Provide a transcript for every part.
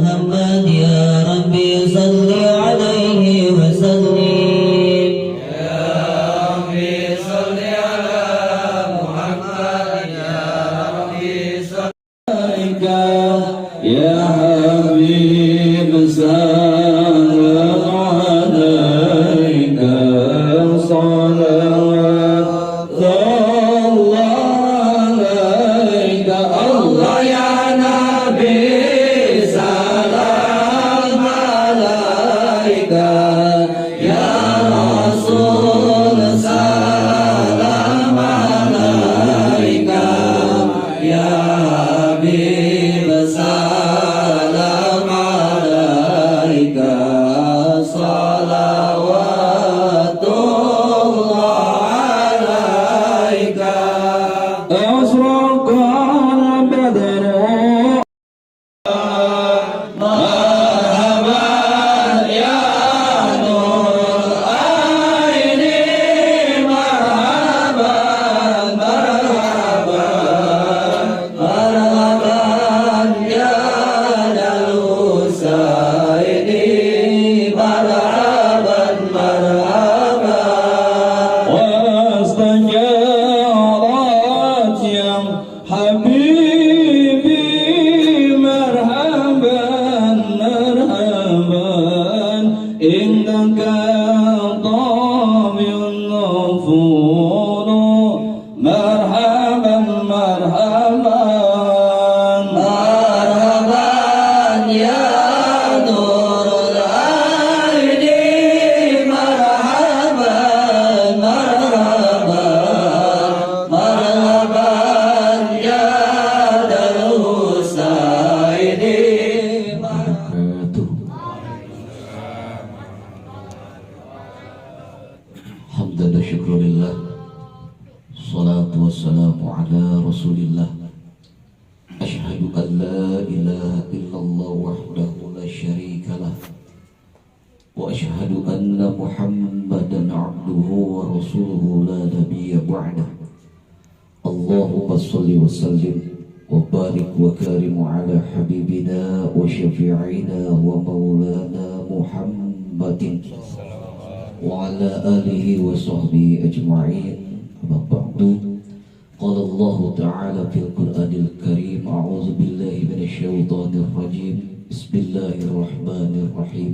محمد يا ربي صل عليه وسلم يا حبيب سلام عليك صلوات الله عليك الله يا نبي سلام عليك يا رسول سلام عليك يا حبيب سلام عليك صلوات الله عليك أشرق البدر مرحبا يا نور العين مرحبا مرحبا مرحبا يا الحسين مرحبا مرحبا واستجارت يا حبيبي مرحبا مرحبا إنك طامع النفور مرحبا مرحبا مرحبا يا نور العين مرحبا مرحبا مرحبا يا الحسين حمدا وشكرا لله الصلاة والسلام على رسول الله أشهد أن لا إله إلا الله وحده لا شريك له وأشهد أن محمدا عبده ورسوله لا نبي بعده اللهم صل وسلم وبارك وكرم على حبيبنا وشفيعنا ومولانا محمد وعلى آله وصحبه أجمعين أما بعد قال الله تعالى في القرآن الكريم أعوذ بالله من الشيطان الرجيم بسم الله الرحمن الرحيم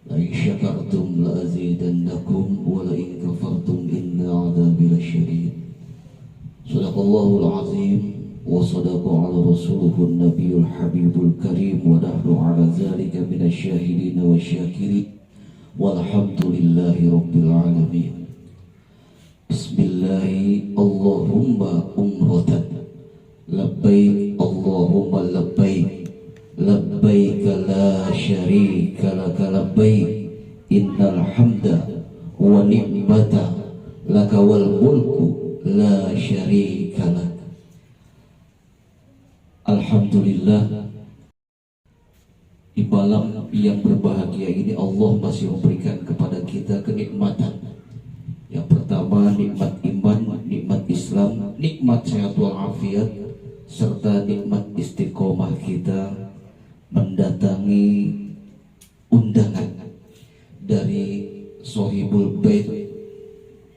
لئن شكرتم لأزيدنكم ولئن كفرتم إن عذابي لشديد صدق الله العظيم وصدق على رسوله النبي الحبيب الكريم ونحن على ذلك من الشاهدين والشاكرين والحمد لله رب العالمين بسم الله اللهم أمرة لبيك اللهم لبيك لبيك لا شريك لك لبيك إن الحمد ونعمة لك والملك لا شريك لك. Alhamdulillah, di malam yang berbahagia ini Allah masih memberikan kepada kita kenikmatan. Yang pertama nikmat iman, nikmat Islam, nikmat sehat walafiat, serta nikmat istiqomah kita mendatangi undangan dari Sohibul Bait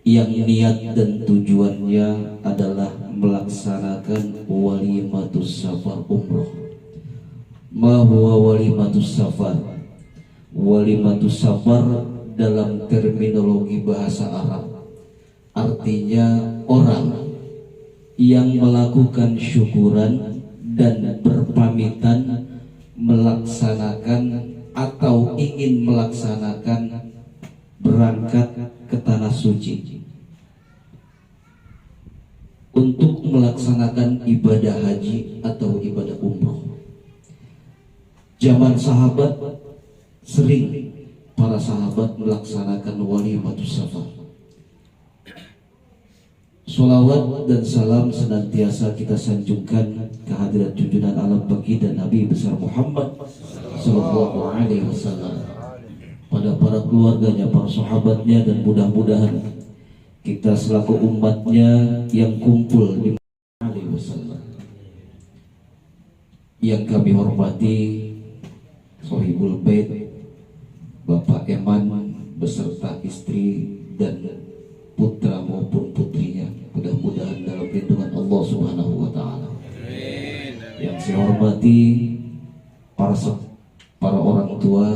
yang niat dan tujuannya adalah melaksanakan walimatus safar umroh. Ma huwa walimatus safar? Walimatus safar dalam terminologi bahasa Arab artinya orang yang melakukan syukuran dan berpamitan melaksanakan atau ingin melaksanakan berangkat ke tanah suci untuk melaksanakan ibadah haji atau ibadah umroh. Zaman sahabat sering para sahabat melaksanakan walimatus safar. Salawat dan salam senantiasa kita sanjungkan kehadirat junjungan alam baginda Nabi besar Muhammad sallallahu alaihi wasallam, pada para keluarganya, para sahabatnya, dan mudah-mudahan kita selaku umatnya yang kumpul di alaihi wasallam. Yang kami hormati Sohibul Bait, Bapak Eman beserta istri dan putra maupun putrinya, mudah-mudahan dalam lindungan Allah Subhanahu wa taala. Yang saya hormati para orang tua,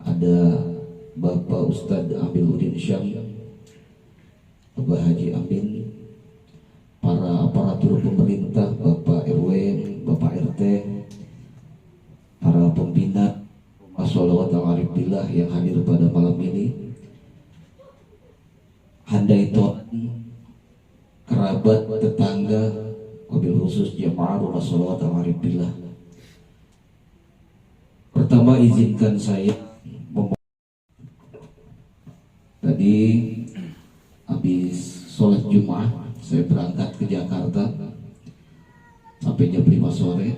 ada Bapak Ustadz Amiruddin Syam, Bapak Haji Amin, para aparatur pemerintah, Bapak RW, Bapak RT, para pembina Sholawat al-Arif Billah yang hadir pada malam ini, handai to'an, kerabat, tetangga, wabil khusus jamaah Rumah Sholawat al-Arif Billah. Pertama izinkan saya tadi habis sholat Jumat saya berangkat ke Jakarta sampai jam 5 sore.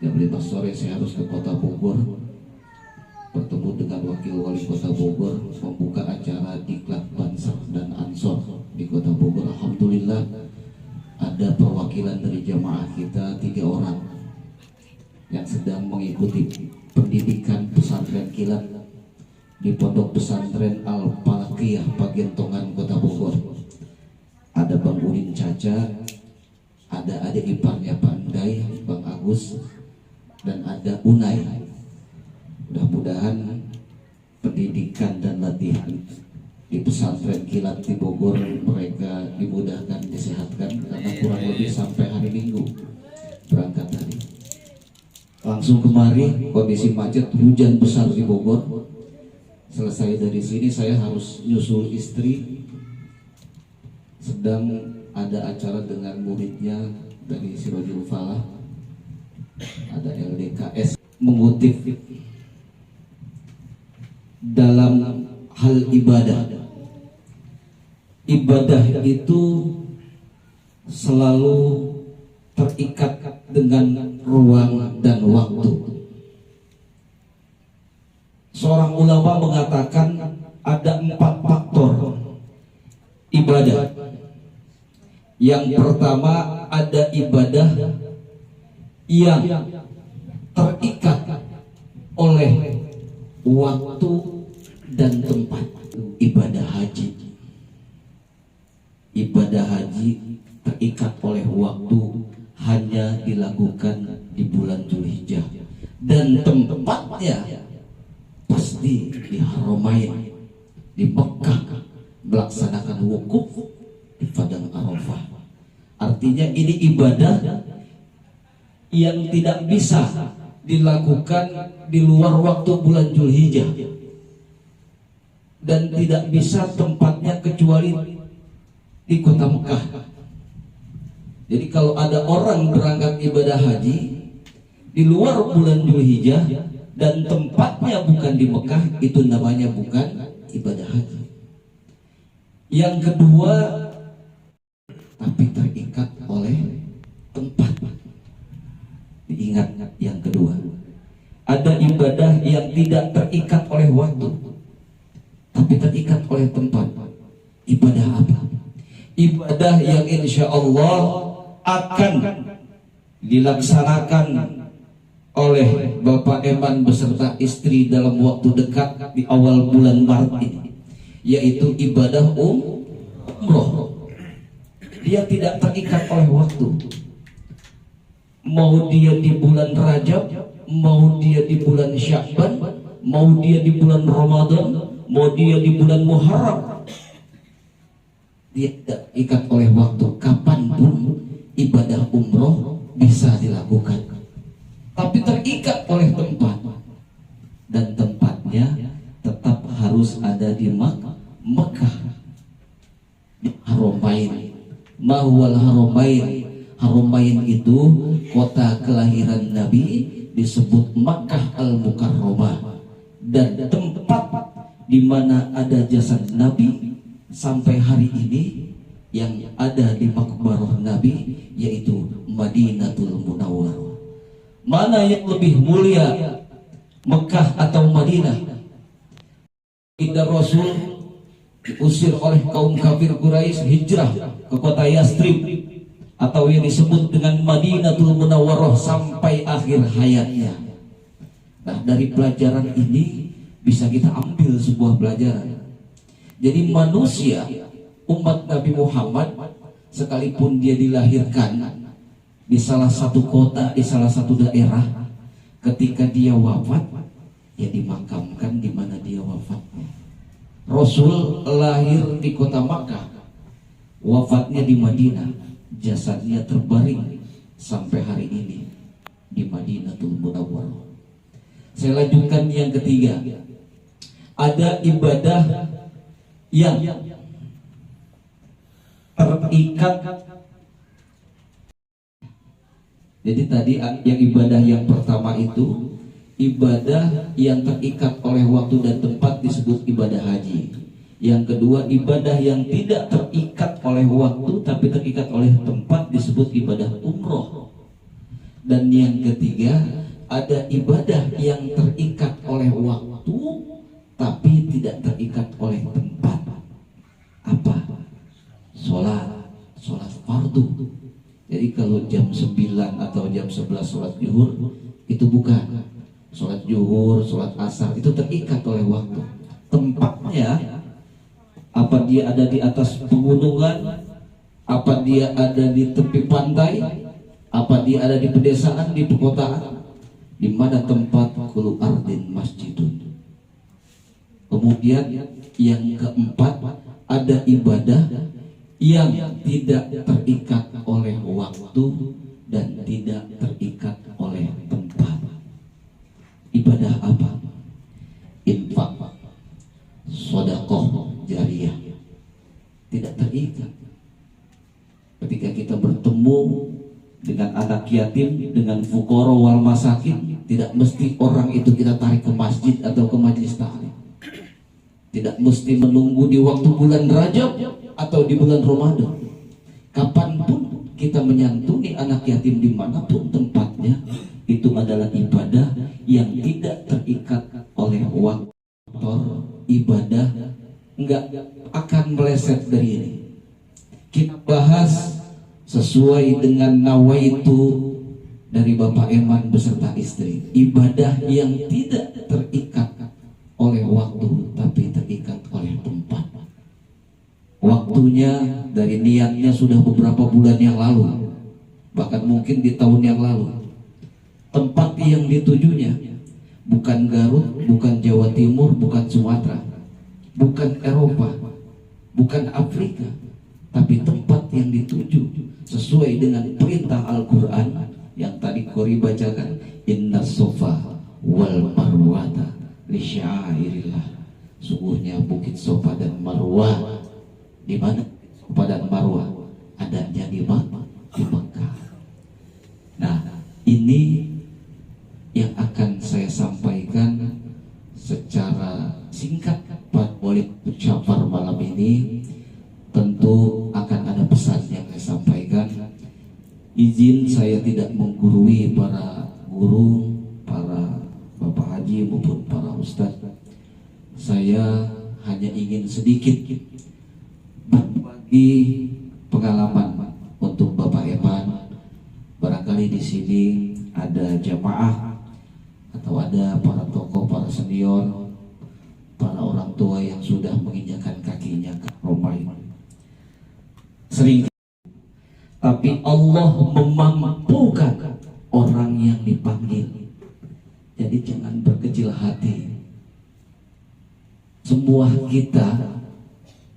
Jam 5 sore saya harus ke Kota Bogor, bertemu dengan Wakil Wali Kota Bogor, membuka acara Diklat Banser dan Ansor di Kota Bogor. Alhamdulillah ada perwakilan dari jamaah kita 3 orang yang sedang mengikuti pendidikan pesantren kilat di Pondok Pesantren Al-Falaqiyah Pagentongan Kota Bogor. Ada Bang Udin Caca, ada adik iparnya Pandai, Bang Agus, dan ada Unai. Mudah-mudahan pendidikan dan latihan di pesantren kilat di Bogor mereka dimudahkan, disehatkan, karena kurang lebih sampai hari Minggu berangkat tadi. Langsung kemari kondisi macet, hujan besar di Bogor. Selesai dari sini saya harus nyusul istri, sedang ada acara dengan muridnya dari Sirojul Falah, ada LDKS. Mengutip dalam hal ibadah, ibadah itu selalu terikat dengan ruang dan waktu. Seorang ulama mengatakan ada 4 faktor ibadah. Yang pertama, ada ibadah yang terikat oleh waktu dan tempat. Ibadah haji. Ibadah haji terikat oleh waktu, hanya dilakukan di bulan Dzulhijjah, dan tempatnya pasti di Haramain, di Mekah, melaksanakan wukuf di Padang Arafah. Artinya ini ibadah yang tidak bisa dilakukan di luar waktu bulan Dzulhijjah, dan tidak bisa tempatnya kecuali di kota Mekah. Jadi kalau ada orang berangkat ibadah haji di luar bulan Dzulhijjah dan tempatnya bukan di Mekah, itu namanya bukan ibadah haji. Yang kedua, tapi terikat oleh tempat. Diingat yang kedua. Ada ibadah yang tidak terikat oleh waktu, tapi terikat oleh tempat. Ibadah apa? Ibadah yang insya Allah akan dilaksanakan oleh Bapak Eman beserta istri dalam waktu dekat di awal bulan Maret ini, yaitu ibadah umroh. Dia tidak terikat oleh waktu. Mau dia di bulan Rajab, mau dia di bulan Sya'ban, mau dia di bulan Ramadan, mau dia di bulan Muharram, dia tidak terikat oleh waktu. Kapanpun ibadah umroh bisa dilakukan, tapi terikat oleh tempat, dan tempatnya tetap harus ada di Mekah, di Haramain. Mahwal Haramain. Haramain itu kota kelahiran Nabi, disebut Makkah Al-Mukarramah, dan tempat di mana ada jasad Nabi sampai hari ini yang ada di makbarah Nabi, yaitu Madinatul Munawwarah. Mana yang lebih mulia, Mekah atau Madinah? Indah Rasul diusir oleh kaum kafir Quraisy, hijrah ke kota Yastrib atau yang disebut dengan Madinatul Munawwarah sampai akhir hayatnya. Nah, dari pelajaran ini bisa kita ambil sebuah pelajaran. Jadi manusia, umat Nabi Muhammad, sekalipun dia dilahirkan di salah satu kota, di salah satu daerah, ketika dia wafat, ya dimakamkan di mana dia wafat. Rasul lahir di kota Makkah, wafatnya di Madinah, jasadnya terbaring sampai hari ini di Madinatul Munawwarah. Saya lanjutkan yang ketiga. Ada ibadah yang terikat. Jadi tadi yang ibadah yang pertama itu ibadah yang terikat oleh waktu dan tempat disebut ibadah haji. Yang kedua, ibadah yang tidak terikat oleh waktu tapi terikat oleh tempat disebut ibadah umroh. Dan yang ketiga, ada ibadah yang terikat oleh waktu tapi tidak terikat oleh tempat. Apa? Sholat fardu. Jadi kalau jam 9 atau jam 11 sholat zuhur, itu bukan sholat zuhur, sholat asar, itu terikat oleh waktu. Tempatnya, apa dia ada di atas pegunungan, apa dia ada di tepi pantai, apa dia ada di pedesaan, di perkotaan, di mana tempat kullu ardin masjidun. Kemudian yang keempat, ada ibadah yang tidak terikat oleh waktu dan tidak terikat oleh tempat. Ibadah apa? Infak, sedekah jariyah, tidak terikat. Ketika kita bertemu dengan anak yatim, dengan fuqara wal masakin, tidak mesti orang itu kita tarik ke masjid atau ke majelis taklim. Tidak mesti menunggu di waktu bulan Rajab atau di bulan Ramadan. Kapanpun kita menyantuni anak yatim dimanapun tempatnya, itu adalah ibadah yang tidak terikat oleh waktu. Ibadah enggak akan meleset dari ini. Kita bahas sesuai dengan nawaitu dari Bapak Eman beserta istri. Ibadah yang tidak terikat oleh waktu tapi terikat oleh tempat. Waktunya dari niatnya sudah beberapa bulan yang lalu, bahkan mungkin di tahun yang lalu. Tempat yang ditujunya bukan Garut, bukan Jawa Timur, bukan Sumatera, bukan Eropa, bukan Afrika, tapi tempat yang dituju sesuai dengan perintah Al-Quran yang tadi Qori bacakan, inna sofa wal marwata li syairillah. Sungguhnya bukit Sofa dan Marwah, di mana Sofa dan Marwah adanya di Mekah. Nah, ini yang akan saya sampaikan secara singkat Pak Wali Syafar malam ini. Tentu akan ada pesan yang saya sampaikan. Izin saya tidak menggurui para guru, para Bapak Haji maupun para Ustadz. Saya hanya ingin sedikit berbagi pengalaman untuk Bapak Eman. Barangkali di sini ada jamaah atau ada para tokoh, para senior, para orang tua yang sudah menginjakan kakinya ke rumah ini. Sering, tapi Allah memampukan orang yang dipanggil. Jadi jangan berkecil hati. Semua kita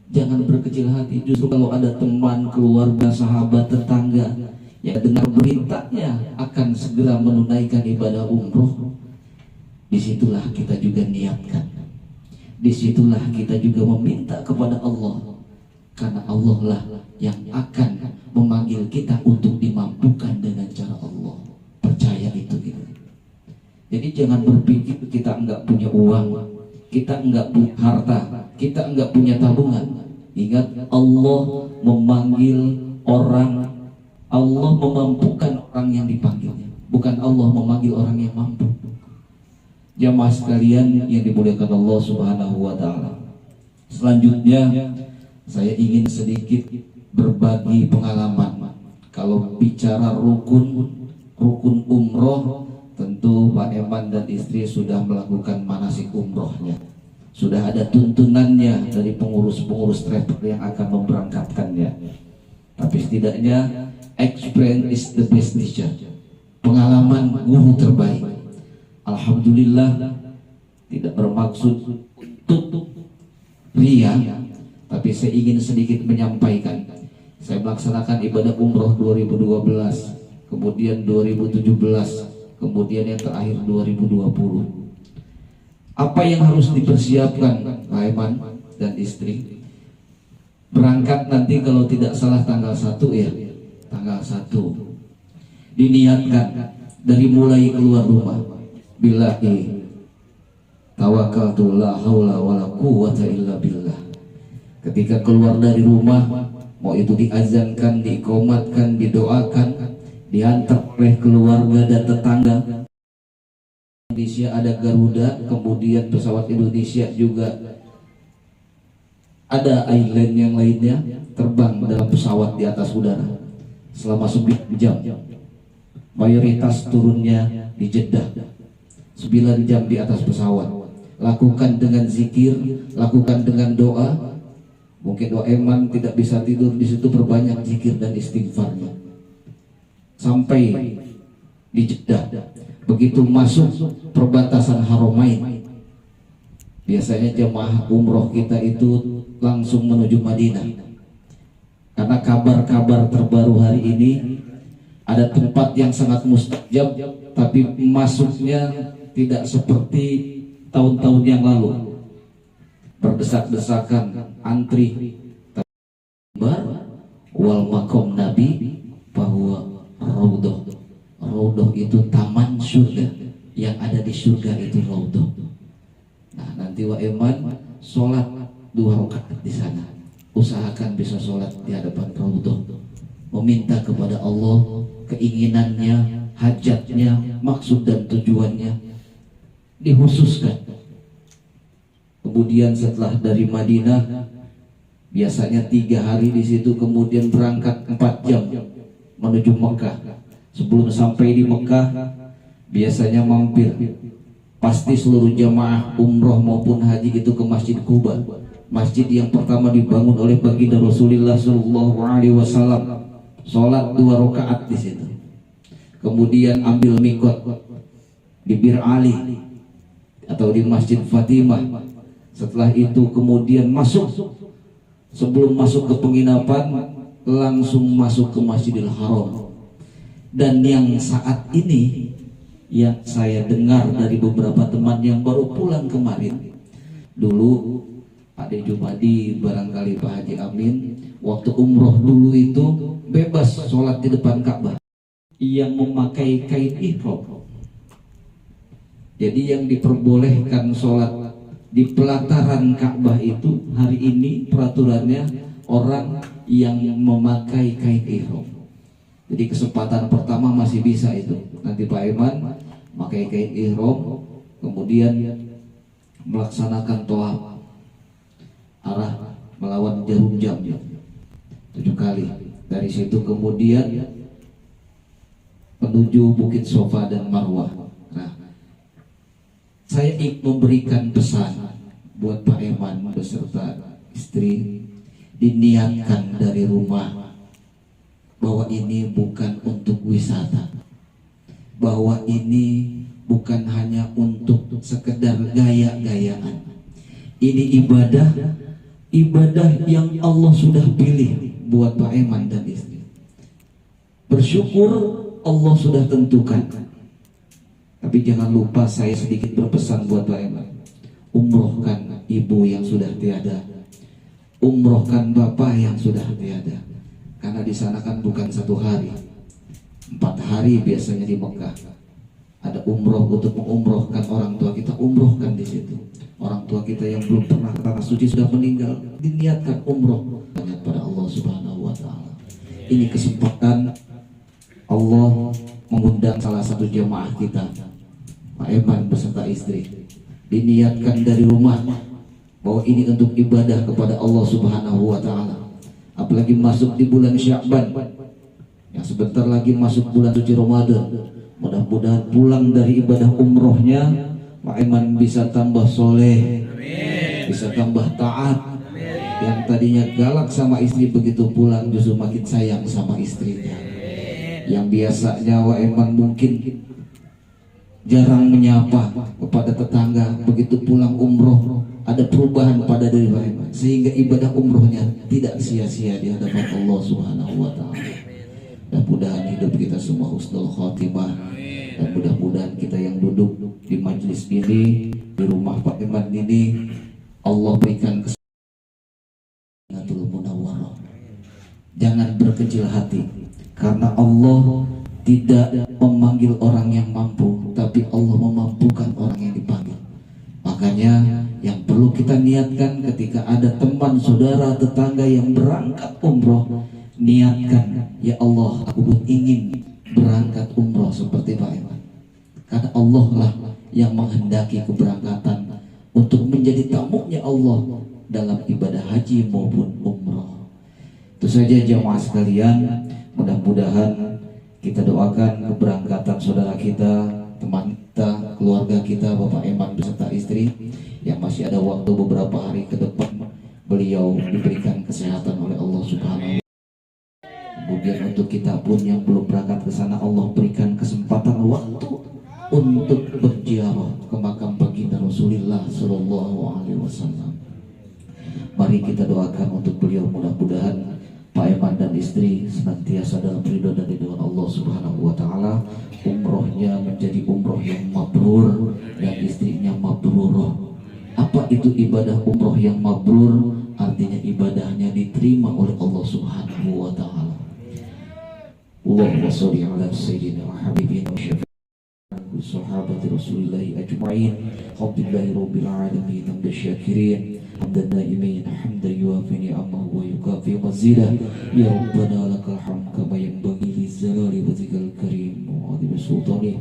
jangan berkecil hati. Justru kalau ada teman, keluarga, sahabat, tetangga yang dengar beritanya akan segera menunaikan ibadah umroh, disitulah kita juga niatkan. Disitulah kita juga meminta kepada Allah, karena Allah lah yang akan memanggil kita untuk dimampukan dengan cara Allah. Percaya itu gitu. Jadi jangan berpikir kita enggak punya uang, kita enggak punya harta, kita enggak punya tabungan. Ingat, Allah memanggil orang, Allah memampukan orang yang dipanggilnya, bukan Allah memanggil orang yang mampu. Jamaah sekalian yang dimuliakan Allah Subhanahu wa taala. Selanjutnya saya ingin sedikit berbagi pengalaman. Kalau bicara rukun umroh, tentu Pak Eman dan istri sudah melakukan manasik umrohnya. Sudah ada tuntunannya dari pengurus-pengurus travel yang akan memberangkatkannya. Tapi setidaknya experience is the best teacher. Pengalaman guru terbaik. Alhamdulillah, tidak bermaksud untuk ria, tapi saya ingin sedikit menyampaikan. Saya melaksanakan ibadah umroh 2012, kemudian 2017, kemudian yang terakhir 2020. Apa yang harus dipersiapkan Pak Eman dan istri? Berangkat nanti kalau tidak salah tanggal 1 ya, tanggal 1. Diniatkan dari mulai keluar rumah. Billahi tawakkaltu la haula wala quwwata illa billah. Ketika keluar dari rumah, mau itu diazankan, diiqomatkan, didoakan, diantar oleh keluarga dan tetangga. Indonesia ada Garuda, kemudian pesawat Indonesia juga ada island yang lainnya terbang dalam pesawat di atas udara selama 9 jam. Mayoritas turunnya di Jeddah. 9 jam di atas pesawat. Lakukan dengan zikir, lakukan dengan doa. Mungkin doa Eman tidak bisa tidur di situ, perbanyak zikir dan istighfarnya. Sampai di Jeddah. Begitu masuk perbatasan Haramain, biasanya jemaah umroh kita itu langsung menuju Madinah. Karena kabar-kabar terbaru hari ini, ada tempat yang sangat mustajab, tapi masuknya tidak seperti tahun-tahun yang lalu. Berdesak-desakan, antri. Wal makom Nabi bahwa Raudhah. Raudhah itu taman surga, yang ada di surga itu Raudhah. Nah, nanti Wa Eman sholat 2 rakaat di sana. Usahakan bisa sholat di hadapan Raudhah, meminta kepada Allah keinginannya, hajatnya, maksud dan tujuannya dihususkan. Kemudian setelah dari Madinah, biasanya 3 hari di situ, kemudian berangkat 4 jam menuju Mekah. Sebelum sampai di Mekah, biasanya mampir, pasti seluruh jamaah umroh maupun haji itu ke Masjid Quba, masjid yang pertama dibangun oleh baginda Rasulullah SAW. Sholat 2 rakaat di situ. Kemudian ambil mikot di Bir Ali atau di Masjid Fatimah. Setelah itu kemudian masuk, sebelum masuk ke penginapan, langsung masuk ke Masjidil Haram. Dan yang saat ini yang saya dengar dari beberapa teman yang baru pulang kemarin, dulu Pak De Jumadi, barangkali Pak Haji Amin, waktu umroh dulu itu bebas sholat di depan Ka'bah yang memakai kain ihram. Jadi yang diperbolehkan sholat di pelataran Ka'bah itu hari ini peraturannya orang yang memakai kain ihram. Jadi kesempatan pertama masih bisa itu. Nanti Pak Eman pakai kain ihram, kemudian melaksanakan tawaf arah melawan jarum jam 7 kali. Dari situ kemudian menuju Bukit Sofa dan Marwah. Nah, saya ingin memberikan pesan buat Pak Eman beserta istri, diniatkan dari rumah bahwa ini bukan untuk wisata, bahwa ini bukan hanya untuk sekedar gaya-gayaan. Ini ibadah yang Allah sudah pilih buat Pak Eman dan istri. Bersyukur Allah sudah tentukan. Tapi jangan lupa, saya sedikit berpesan buat Pak Eman, umrohkan ibu yang sudah tiada, umrohkan bapak yang sudah tiada. Karena di sana kan bukan 1 hari, 4 hari biasanya di Mekah. Ada umroh untuk mengumrohkan orang tua kita, umrohkan di situ. Orang tua kita yang belum pernah ke tanah suci sudah meninggal, diniatkan umroh pada Allah Subhanahu Wa Taala. Ini kesempatan Allah mengundang salah satu jemaah kita, Pak Eman beserta istri, diniatkan dari rumah bahwa ini untuk ibadah kepada Allah Subhanahu Wa Taala. Apalagi masuk di bulan Sya'ban, yang sebentar lagi masuk bulan suci Ramadan, Mudah-mudahan pulang dari ibadah umrohnya Pak Iman bisa tambah soleh, bisa tambah taat. Yang tadinya galak sama istri begitu pulang justru makin sayang sama istrinya. Yang biasanya Pak Iman mungkin jarang menyapa kepada tetangga, begitu pulang umroh ada perubahan pada diri Pak Iman, sehingga ibadah umrohnya tidak sia-sia di hadapan Allah Subhanahu wa Ta'ala. Mudah-mudahan hidup kita semua husnul khotimah, dan mudah-mudahan kita yang duduk di majelis ini, di rumah Pak Iman ini, Allah berikan kesehatan munawwarah. Jangan berkecil hati, karena Allah tidak memanggil orang yang mampu, tapi Allah memampukan orang yang dipanggil. Makanya yang perlu kita niatkan ketika ada teman, saudara, tetangga yang berangkat umroh, niatkan, ya Allah, aku pun ingin berangkat umroh seperti Pak Iman. Karena Allah lah yang menghendaki keberangkatan untuk menjadi tamunya Allah dalam ibadah haji maupun umroh. Itu saja jamaah sekalian, mudah-mudahan kita doakan keberangkatan saudara kita, teman kita, keluarga kita, Bapak Iman beserta istri, yang masih ada waktu beberapa hari ke depan beliau diberikan kesehatan oleh Allah Subhanahu. Kemudian untuk kita pun yang belum berangkat ke sana, Allah berikan kesempatan waktu untuk berziarah ke makam baginda Rasulullah Sallallahu Alaihi Wasallam. Mari kita doakan untuk beliau, mudah-mudahan Pak Iman dan istri senantiasa dalam ridho dan ridhoan Allah Subhanahu wa Ta'ala. Umrohnya menjadi umroh yang mabrur dan istrinya mabrurah. Apa itu ibadah umroh yang mabrur? Artinya ibadahnya diterima oleh Allah Subhanahu wa Ta'ala. Allahumma sholli ala sayyidina wa habibina wa syafi'ina sahabati Rasulillah ajma'in. Alhamdulillahi rabbil alamin, hamdan syakirin, hamdan naimin, hamdan yuafi ni'amahu wa yukafi mazidah. Ya Rabbana lakal hamd kama yanbaghi lizzalali wajhikal karim wa 'azimi sultani.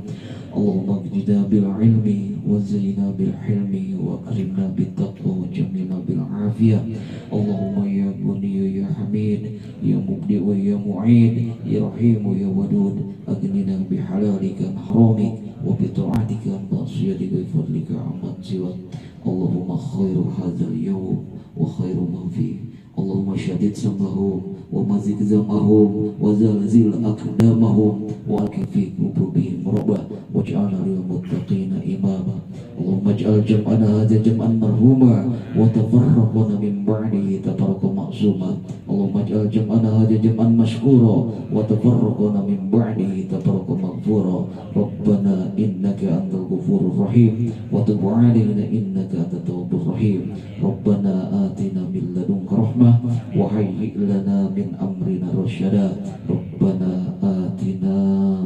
Allahumma ijidna bil ilmi wa zayyina bil hilmi wa akrimna bit taqwa wa jamilna bil afiyah. Allahumma ya Ghani ya Hamid ya Mubdi wa ya Mu'id ya Rahim ya Wadud, aghnina bi halalika an haramik wa bi ta'atika an ma'siyatika bi fadlika amman siwak. Allahumma khairu hadzal yawm wa khairu ma fihi. Allahumma syadid samahum wa mazid zamahum wa zalzil aqdamahum wa alkifi qulubihim rabbah waj'alna lil muttaqina imama. Allahumma ij'al jam'ana hadza jam'an marhuma wa tafarraqna min ba'dihi tafarraqan ma'suma. Allahumma ij'al jam'ana hadza jam'an mashkura wa tafarraqna min ba'dihi tafarraqan maghfura. Rabbana innaka antal ghafurur rahim wa tub 'alaina innaka antat tawwabur rahim. Rabbana atina min ladunka rahmah wa hayyi' lana min amrina rasyada. Rabbana atina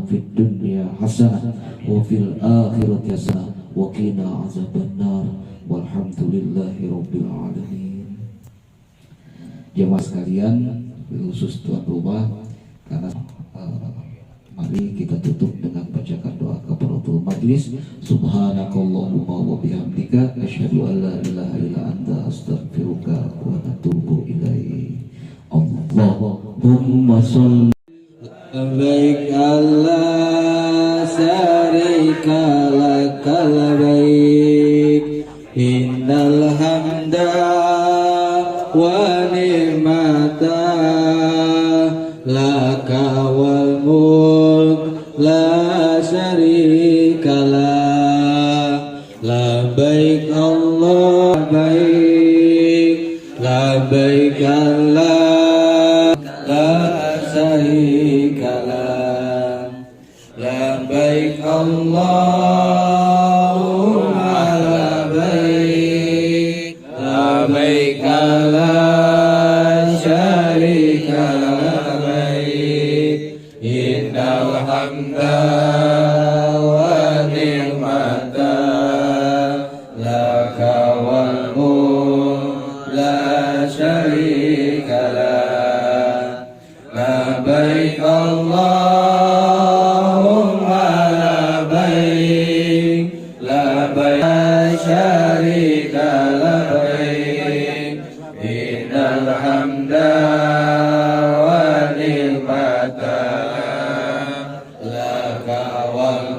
fid dunya hasanah wa fil akhirati hasanah wa qina azabannar. Walhamdulillahi rabbil alamin. Jemaah sekalian, khusus tuan rumah, karena mari kita tutup dengan bacakan doa kafaratul majlis. Subhanakallahumma wa bihamdika asyhadu an la ilaha illa anta astaghfiruka wa atubu ilaik. Allahumma shalli baik Allah syarika lakal baik innal hamda wa ni'mata laka wal mulk la syarika la baik Allah baik la baik Allah la syarika la baik Allahumma la baik la baik la syarika la baik innal hamda wa ni'mata laka wal mulk la syarika la baik Allahumma la baik la baik syarika la baik innal hamda wa ni'mata laka wal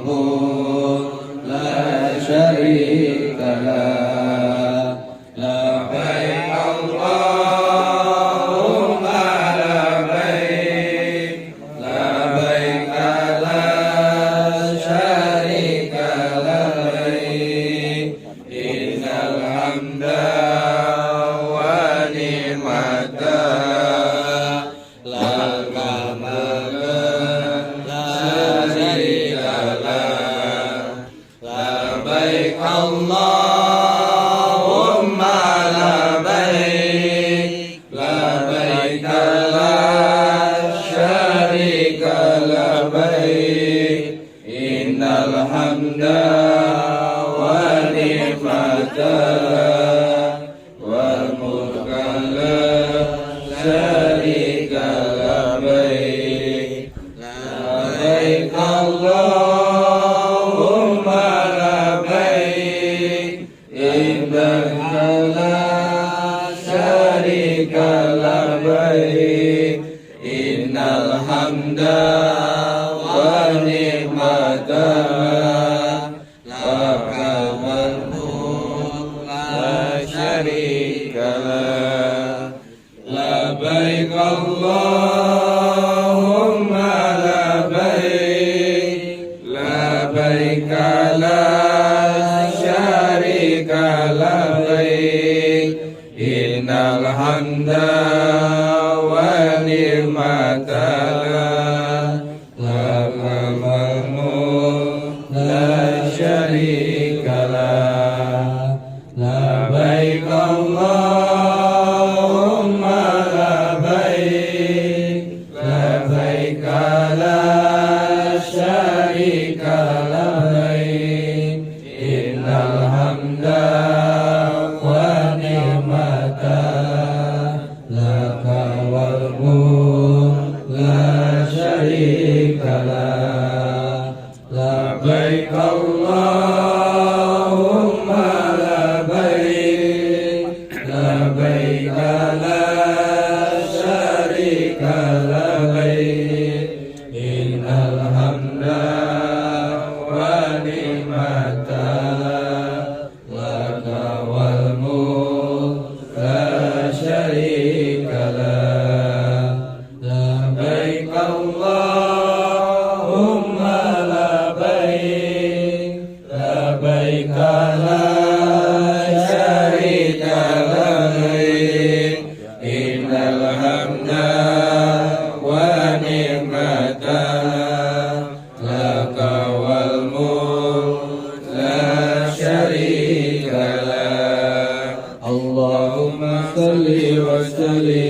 labbaik innal hamda wa ni'mata laka wal mulk la syarika lak labbaik Allahumma labbaik labbaik la syarika labbaik innal hamda wa ni'mata laka wal mulk la syarika lak labbaik Allahumma labbaik labbaik la syarika labbaik innal hamda wa ni'mata laka wal mulk la syarika lak labbaik Allahumma labbaik labbaik la syarika labbaik innal hamda wa ni'mata laka wal mulk la syarika lak labbaik Allahumma labbaik labbaik la syarika labbaik innal hamda wa ni'mata laka wal mulk la syarika lak Allahumma salli wa sallim